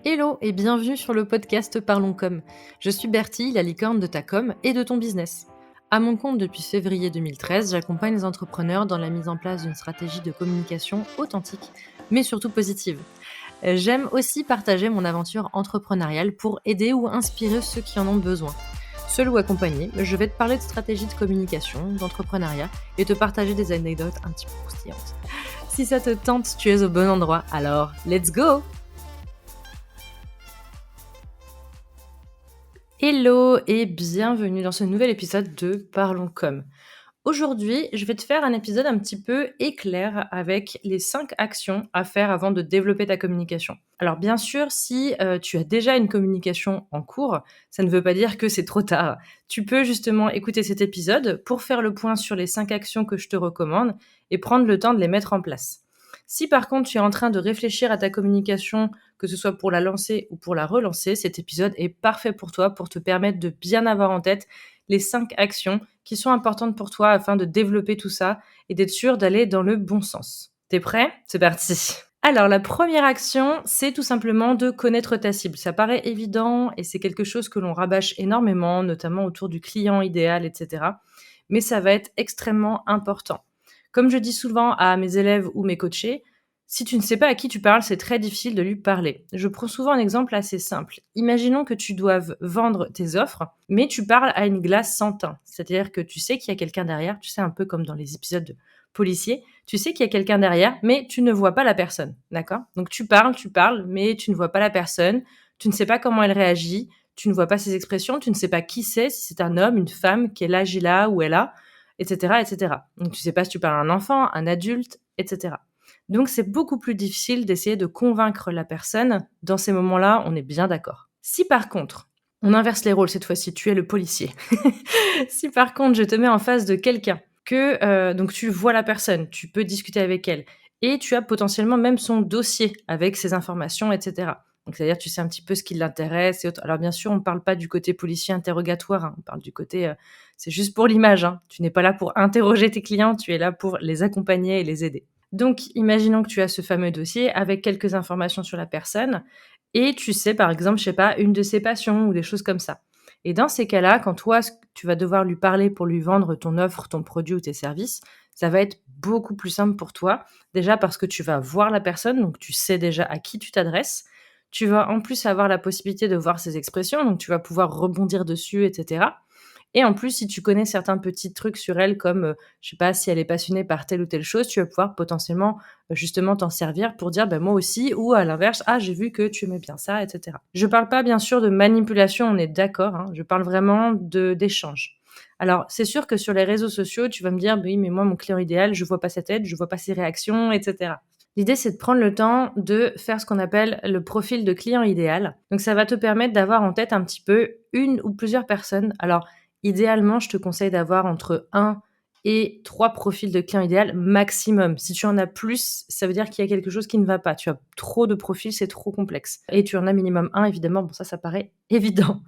Hello et bienvenue sur le podcast Parlons Com. Je suis Bertie, la licorne de ta com et de ton business. À mon compte depuis février 2013, j'accompagne les entrepreneurs dans la mise en place d'une stratégie de communication authentique, mais surtout positive. J'aime aussi partager mon aventure entrepreneuriale pour aider ou inspirer ceux qui en ont besoin. Seul ou accompagné, je vais te parler de stratégie de communication, d'entrepreneuriat et te partager des anecdotes un petit peu croustillantes. Si ça te tente, tu es au bon endroit, alors let's go! Hello et bienvenue dans ce nouvel épisode de Parlons Com. Aujourd'hui, je vais te faire un épisode un petit peu éclair avec les 5 actions à faire avant de développer ta communication. Alors bien sûr, si tu as déjà une communication en cours, ça ne veut pas dire que c'est trop tard. Tu peux justement écouter cet épisode pour faire le point sur les 5 actions que je te recommande et prendre le temps de les mettre en place. Si par contre tu es en train de réfléchir à ta communication, que ce soit pour la lancer ou pour la relancer, cet épisode est parfait pour toi pour te permettre de bien avoir en tête les 5 actions qui sont importantes pour toi afin de développer tout ça et d'être sûr d'aller dans le bon sens. T'es prêt? C'est parti! Alors la première action, c'est tout simplement de connaître ta cible. Ça paraît évident et c'est quelque chose que l'on rabâche énormément, notamment autour du client idéal, etc. Mais ça va être extrêmement important. Comme je dis souvent à mes élèves ou mes coachés, si tu ne sais pas à qui tu parles, c'est très difficile de lui parler. Je prends souvent un exemple assez simple. Imaginons que tu doives vendre tes offres, mais tu parles à une glace sans teint. C'est-à-dire que tu sais qu'il y a quelqu'un derrière, tu sais un peu comme dans les épisodes de policiers, tu sais qu'il y a quelqu'un derrière, mais tu ne vois pas la personne, d'accord? Donc tu parles, mais tu ne vois pas la personne, tu ne sais pas comment elle réagit, tu ne vois pas ses expressions, tu ne sais pas qui c'est, si c'est un homme, une femme, quel âge il a ou elle a, etc., etc. Donc tu sais pas si tu parles à un enfant, un adulte, etc. Donc c'est beaucoup plus difficile d'essayer de convaincre la personne. Dans ces moments-là, on est bien d'accord. Si par contre, on inverse les rôles cette fois-ci, tu es le policier. Si par contre, je te mets en face de quelqu'un que donc tu vois la personne, tu peux discuter avec elle et tu as potentiellement même son dossier avec ses informations, etc. Donc c'est-à-dire tu sais un petit peu ce qui l'intéresse et autres. Alors bien sûr, on ne parle pas du côté policier interrogatoire, hein, on parle du côté c'est juste pour l'image, hein. Tu n'es pas là pour interroger tes clients, tu es là pour les accompagner et les aider. Donc, imaginons que tu as ce fameux dossier avec quelques informations sur la personne et tu sais, par exemple, je sais pas, une de ses passions ou des choses comme ça. Et dans ces cas-là, quand toi, tu vas devoir lui parler pour lui vendre ton offre, ton produit ou tes services, ça va être beaucoup plus simple pour toi. Déjà parce que tu vas voir la personne, donc tu sais déjà à qui tu t'adresses. Tu vas en plus avoir la possibilité de voir ses expressions, donc tu vas pouvoir rebondir dessus, etc. Et en plus, si tu connais certains petits trucs sur elle, comme, je sais pas, si elle est passionnée par telle ou telle chose, tu vas pouvoir potentiellement, justement t'en servir pour dire: «Bah, moi aussi» ou à l'inverse: «Ah, j'ai vu que tu aimais bien ça» et cetera. Je parle pas bien sûr de manipulation, on est d'accord, hein, je parle vraiment d'échange. Alors, c'est sûr que sur les réseaux sociaux, tu vas me dire: «Bah oui, mais moi, mon client idéal, je vois pas sa tête, je vois pas ses réactions» et cetera. L'idée, c'est de prendre le temps de faire ce qu'on appelle le profil de client idéal. Donc ça va te permettre d'avoir en tête un petit peu une ou plusieurs personnes. Alors, idéalement, je te conseille d'avoir entre 1 et 3 profils de client idéal maximum. Si tu en as plus, ça veut dire qu'il y a quelque chose qui ne va pas. Tu as trop de profils, c'est trop complexe. Et tu en as minimum un, évidemment. Bon, ça paraît évident.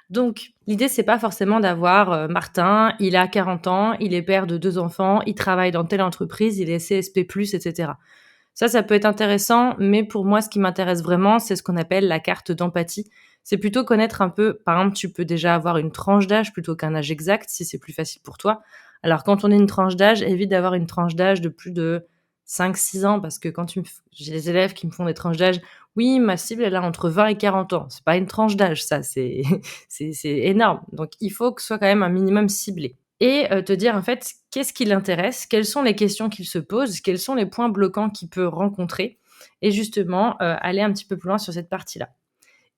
Donc, l'idée, c'est pas forcément d'avoir Martin, il a 40 ans, il est père de 2 enfants, il travaille dans telle entreprise, il est CSP+, etc. Ça peut être intéressant, mais pour moi, ce qui m'intéresse vraiment, c'est ce qu'on appelle la carte d'empathie. C'est plutôt connaître un peu, par exemple, tu peux déjà avoir une tranche d'âge plutôt qu'un âge exact, si c'est plus facile pour toi. Alors, quand on est une tranche d'âge, évite d'avoir une tranche d'âge de plus de 5-6 ans, parce que quand j'ai des élèves qui me font des tranches d'âge, oui, ma cible, elle a entre 20 et 40 ans. C'est pas une tranche d'âge, ça, c'est, c'est énorme. Donc, il faut que ce soit quand même un minimum ciblé et te dire en fait qu'est-ce qui l'intéresse, quelles sont les questions qu'il se pose, quels sont les points bloquants qu'il peut rencontrer et justement, aller un petit peu plus loin sur cette partie-là.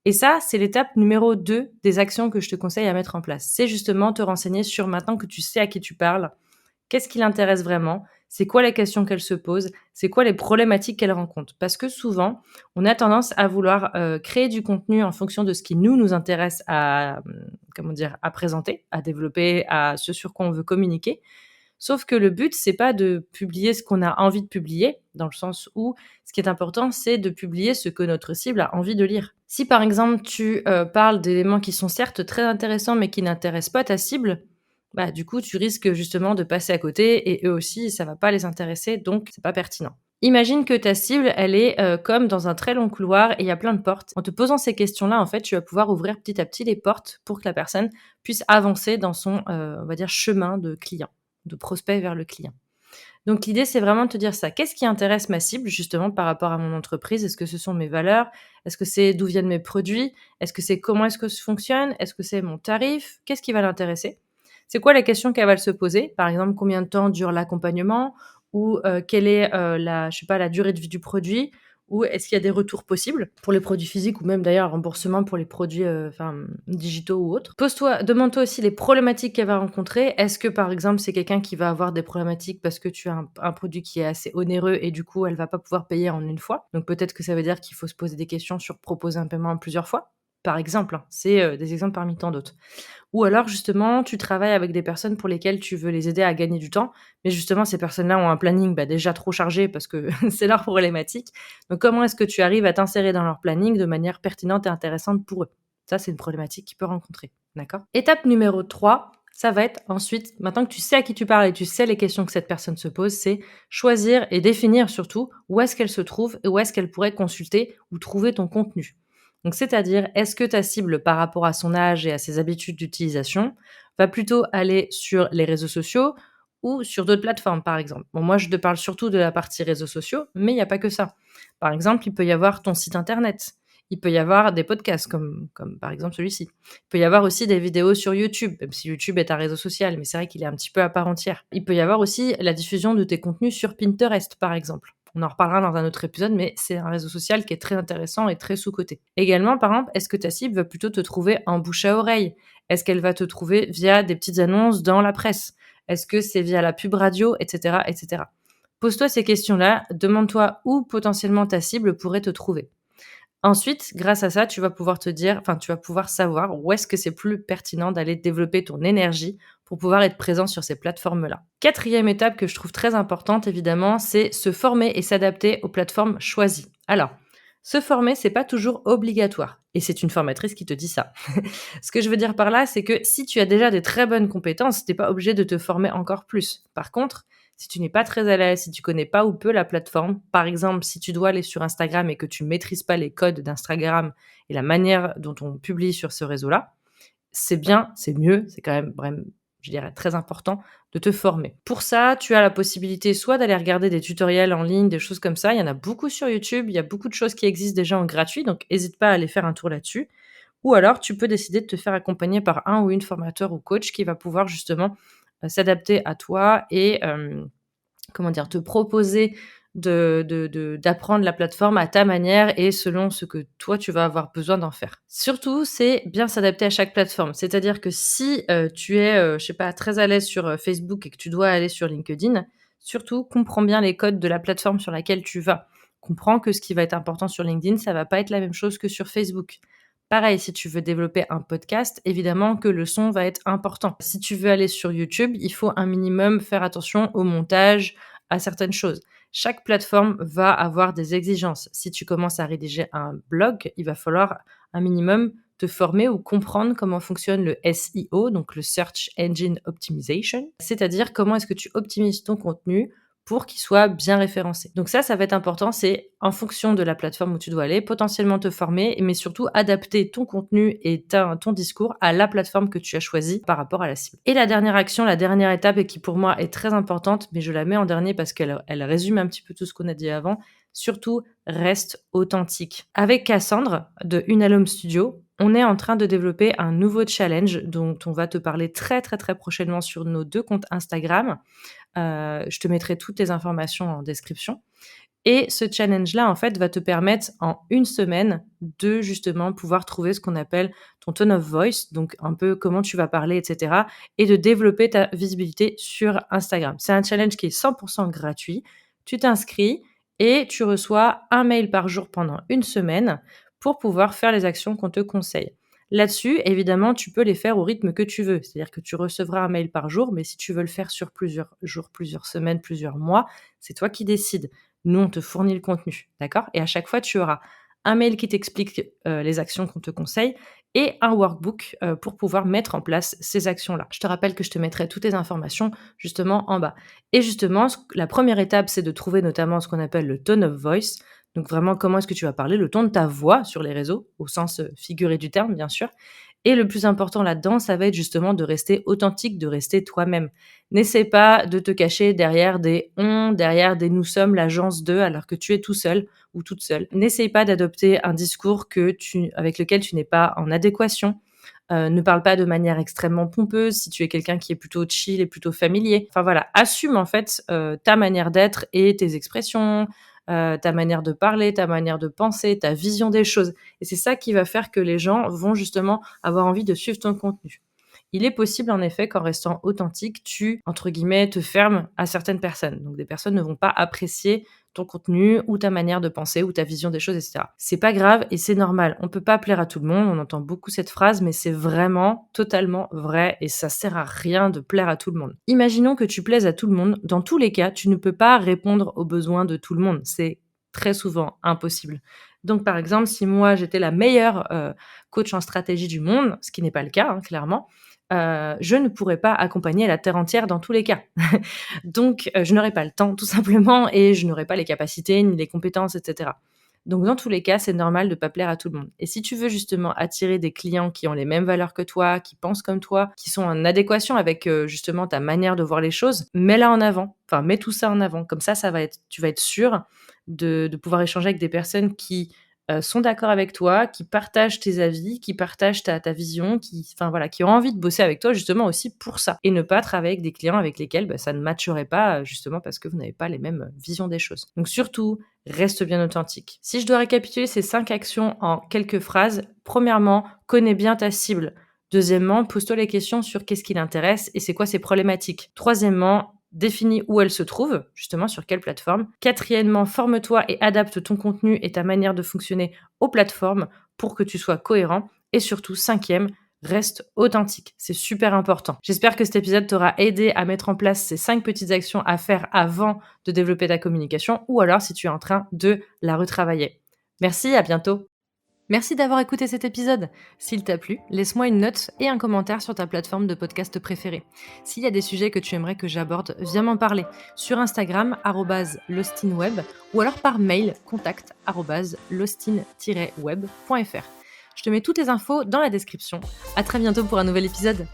Et ça, c'est l'étape numéro 2 des actions que je te conseille à mettre en place. C'est justement te renseigner sur maintenant que tu sais à qui tu parles, qu'est-ce qui l'intéresse vraiment? C'est quoi les questions qu'elle se pose? C'est quoi les problématiques qu'elle rencontre? Parce que souvent, on a tendance à vouloir, créer du contenu en fonction de ce qui nous intéresse à, comment dire? À présenter, à développer, à ce sur quoi on veut communiquer. Sauf que le but, c'est pas de publier ce qu'on a envie de publier, dans le sens où ce qui est important, c'est de publier ce que notre cible a envie de lire. Si par exemple tu, parles d'éléments qui sont certes très intéressants, mais qui n'intéressent pas ta cible, bah, du coup, tu risques justement de passer à côté et eux aussi, ça va pas les intéresser, donc c'est pas pertinent. Imagine que ta cible, elle est, comme dans un très long couloir et il y a plein de portes. En te posant ces questions-là, en fait, tu vas pouvoir ouvrir petit à petit les portes pour que la personne puisse avancer dans son, on va dire chemin de client, de prospect vers le client. Donc l'idée, c'est vraiment de te dire ça. Qu'est-ce qui intéresse ma cible justement par rapport à mon entreprise? Est-ce que ce sont mes valeurs? Est-ce que c'est d'où viennent mes produits? Est-ce que c'est comment est-ce que ça fonctionne? Est-ce que c'est mon tarif? Qu'est-ce qui va l'intéresser? C'est quoi la question qu'elle va se poser? Par exemple, combien de temps dure l'accompagnement? Ou, quelle est, la je sais pas, la durée de vie du produit? Ou est-ce qu'il y a des retours possibles pour les produits physiques ou même d'ailleurs un remboursement pour les produits, digitaux ou autres? Demande-toi aussi les problématiques qu'elle va rencontrer. Est-ce que, par exemple, c'est quelqu'un qui va avoir des problématiques parce que tu as un produit qui est assez onéreux et du coup, elle va pas pouvoir payer en une fois? Donc peut-être que ça veut dire qu'il faut se poser des questions sur proposer un paiement en plusieurs fois, par exemple, hein. C'est, des exemples parmi tant d'autres. Ou alors justement, tu travailles avec des personnes pour lesquelles tu veux les aider à gagner du temps, mais justement ces personnes-là ont un planning, déjà trop chargé parce que c'est leur problématique. Donc comment est-ce que tu arrives à t'insérer dans leur planning de manière pertinente et intéressante pour eux? Ça, c'est une problématique qu'ils peuvent rencontrer, d'accord? Étape numéro 3, ça va être ensuite, maintenant que tu sais à qui tu parles et tu sais les questions que cette personne se pose, c'est choisir et définir surtout où est-ce qu'elle se trouve et où est-ce qu'elle pourrait consulter ou trouver ton contenu. Donc, c'est-à-dire, est-ce que ta cible, par rapport à son âge et à ses habitudes d'utilisation, va plutôt aller sur les réseaux sociaux ou sur d'autres plateformes, par exemple? Bon, moi, je te parle surtout de la partie réseaux sociaux, mais il n'y a pas que ça. Par exemple, il peut y avoir ton site internet. Il peut y avoir des podcasts comme par exemple celui-ci. Il peut y avoir aussi des vidéos sur YouTube, même si YouTube est un réseau social, mais c'est vrai qu'il est un petit peu à part entière. Il peut y avoir aussi la diffusion de tes contenus sur Pinterest, par exemple. On en reparlera dans un autre épisode, mais c'est un réseau social qui est très intéressant et très sous-coté. Également, par exemple, est-ce que ta cible va plutôt te trouver en bouche à oreille? Est-ce qu'elle va te trouver via des petites annonces dans la presse? Est-ce que c'est via la pub radio, etc., etc. Pose-toi ces questions-là, demande-toi où potentiellement ta cible pourrait te trouver. Ensuite, grâce à ça, tu vas pouvoir te dire, enfin, tu vas pouvoir savoir où est-ce que c'est plus pertinent d'aller développer ton énergie pour pouvoir être présent sur ces plateformes-là. Quatrième étape que je trouve très importante, évidemment, c'est se former et s'adapter aux plateformes choisies. Alors, se former, c'est pas toujours obligatoire. Et c'est une formatrice qui te dit ça. Ce que je veux dire par là, c'est que si tu as déjà des très bonnes compétences, t'es pas obligé de te former encore plus. Par contre, si tu n'es pas très à l'aise, si tu connais pas ou peu la plateforme, par exemple, si tu dois aller sur Instagram et que tu maîtrises pas les codes d'Instagram et la manière dont on publie sur ce réseau-là, c'est bien, c'est mieux, c'est quand même vraiment, je dirais, très important de te former. Pour ça, tu as la possibilité soit d'aller regarder des tutoriels en ligne, des choses comme ça. Il y en a beaucoup sur YouTube, il y a beaucoup de choses qui existent déjà en gratuit, donc n'hésite pas à aller faire un tour là-dessus. Ou alors, tu peux décider de te faire accompagner par un ou une formateur ou coach qui va pouvoir justement s'adapter à toi et comment dire? Te proposer d'apprendre la plateforme à ta manière et selon ce que toi, tu vas avoir besoin d'en faire. Surtout, c'est bien s'adapter à chaque plateforme. C'est-à-dire que si, tu es, je sais pas, très à l'aise sur, Facebook et que tu dois aller sur LinkedIn, surtout comprends bien les codes de la plateforme sur laquelle tu vas. Comprends que ce qui va être important sur LinkedIn, ça va pas être la même chose que sur Facebook. Pareil, si tu veux développer un podcast, évidemment que le son va être important. Si tu veux aller sur YouTube, il faut un minimum faire attention au montage, à certaines choses. Chaque plateforme va avoir des exigences. Si tu commences à rédiger un blog, il va falloir un minimum te former ou comprendre comment fonctionne le SEO, donc le Search Engine Optimization, c'est-à-dire comment est-ce que tu optimises ton contenu pour qu'il soit bien référencé. Donc ça va être important, c'est en fonction de la plateforme où tu dois aller, potentiellement te former, mais surtout adapter ton contenu et ton discours à la plateforme que tu as choisie par rapport à la cible. Et la dernière action, la dernière étape, et qui pour moi est très importante, mais je la mets en dernier parce qu'elle résume un petit peu tout ce qu'on a dit avant, surtout reste authentique. Avec Cassandre de Unalome Studio, on est en train de développer un nouveau challenge dont on va te parler très très très prochainement sur nos 2 comptes Instagram. Je te mettrai toutes les informations en description et ce challenge-là, en fait, va te permettre en une semaine de justement pouvoir trouver ce qu'on appelle ton tone of voice, donc un peu comment tu vas parler, et cetera, et de développer ta visibilité sur Instagram. C'est un challenge qui est 100 gratuit. Tu t'inscris et tu reçois un mail par jour pendant une semaine pour pouvoir faire les actions qu'on te conseille. Là-dessus, évidemment, tu peux les faire au rythme que tu veux. C'est-à-dire que tu recevras un mail par jour, mais si tu veux le faire sur plusieurs jours, plusieurs semaines, plusieurs mois, c'est toi qui décides. Nous, on te fournit le contenu, d'accord? Et à chaque fois, tu auras un mail qui t'explique les actions qu'on te conseille et un workbook pour pouvoir mettre en place ces actions-là. Je te rappelle que je te mettrai toutes les informations justement en bas. Et justement, la première étape, c'est de trouver notamment ce qu'on appelle le tone of voice. Donc vraiment, comment est-ce que tu vas parler, le ton de ta voix sur les réseaux, au sens figuré du terme, bien sûr. Et le plus important là-dedans, ça va être justement de rester authentique, de rester toi-même. N'essaie pas de te cacher derrière des on, derrière des nous sommes l'agence de, alors que tu es tout seul ou toute seule. N'essaie pas d'adopter un discours avec lequel tu n'es pas en adéquation. Ne parle pas de manière extrêmement pompeuse si tu es quelqu'un qui est plutôt chill et plutôt familier. Enfin voilà, assume en fait ta manière d'être et tes expressions, ta manière de parler, ta manière de penser, ta vision des choses. Et c'est ça qui va faire que les gens vont justement avoir envie de suivre ton contenu. Il est possible en effet qu'en restant authentique, tu, entre guillemets, te fermes à certaines personnes. Donc des personnes ne vont pas apprécier ton contenu ou ta manière de penser ou ta vision des choses, etc. C'est pas grave et c'est normal. On peut pas plaire à tout le monde. On entend beaucoup cette phrase, mais c'est vraiment totalement vrai et ça sert à rien de plaire à tout le monde. Imaginons que tu plaises à tout le monde. Dans tous les cas, tu ne peux pas répondre aux besoins de tout le monde. C'est très souvent impossible. Donc par exemple, si moi j'étais la meilleure coach en stratégie du monde, ce qui n'est pas le cas, clairement, je ne pourrais pas accompagner la terre entière dans tous les cas. Donc, je n'aurais pas le temps, tout simplement, et je n'aurais pas les capacités, ni les compétences, etc. Donc, dans tous les cas, c'est normal de ne pas plaire à tout le monde. Et si tu veux justement attirer des clients qui ont les mêmes valeurs que toi, qui pensent comme toi, qui sont en adéquation avec justement ta manière de voir les choses, mets-la en avant. Enfin, mets tout ça en avant. Comme ça, tu vas être sûr de pouvoir échanger avec des personnes qui sont d'accord avec toi, qui partagent tes avis, qui partagent ta vision, qui ont envie de bosser avec toi justement aussi pour ça. Et ne pas travailler avec des clients avec lesquels ça ne matcherait pas justement parce que vous n'avez pas les mêmes visions des choses. Donc surtout, reste bien authentique. Si je dois récapituler ces 5 actions en quelques phrases, premièrement, connais bien ta cible. Deuxièmement, pose-toi les questions sur qu'est-ce qui l'intéresse et c'est quoi ses problématiques. Troisièmement, définis où elle se trouve, justement sur quelle plateforme. Quatrièmement, forme-toi et adapte ton contenu et ta manière de fonctionner aux plateformes pour que tu sois cohérent. Et surtout, cinquième, reste authentique. C'est super important. J'espère que cet épisode t'aura aidé à mettre en place ces 5 petites actions à faire avant de développer ta communication ou alors si tu es en train de la retravailler. Merci, à bientôt. Merci d'avoir écouté cet épisode. S'il t'a plu, laisse-moi une note et un commentaire sur ta plateforme de podcast préférée. S'il y a des sujets que tu aimerais que j'aborde, viens m'en parler sur Instagram @lostinweb ou alors par mail contact@lostin-web.fr. Je te mets toutes les infos dans la description. À très bientôt pour un nouvel épisode.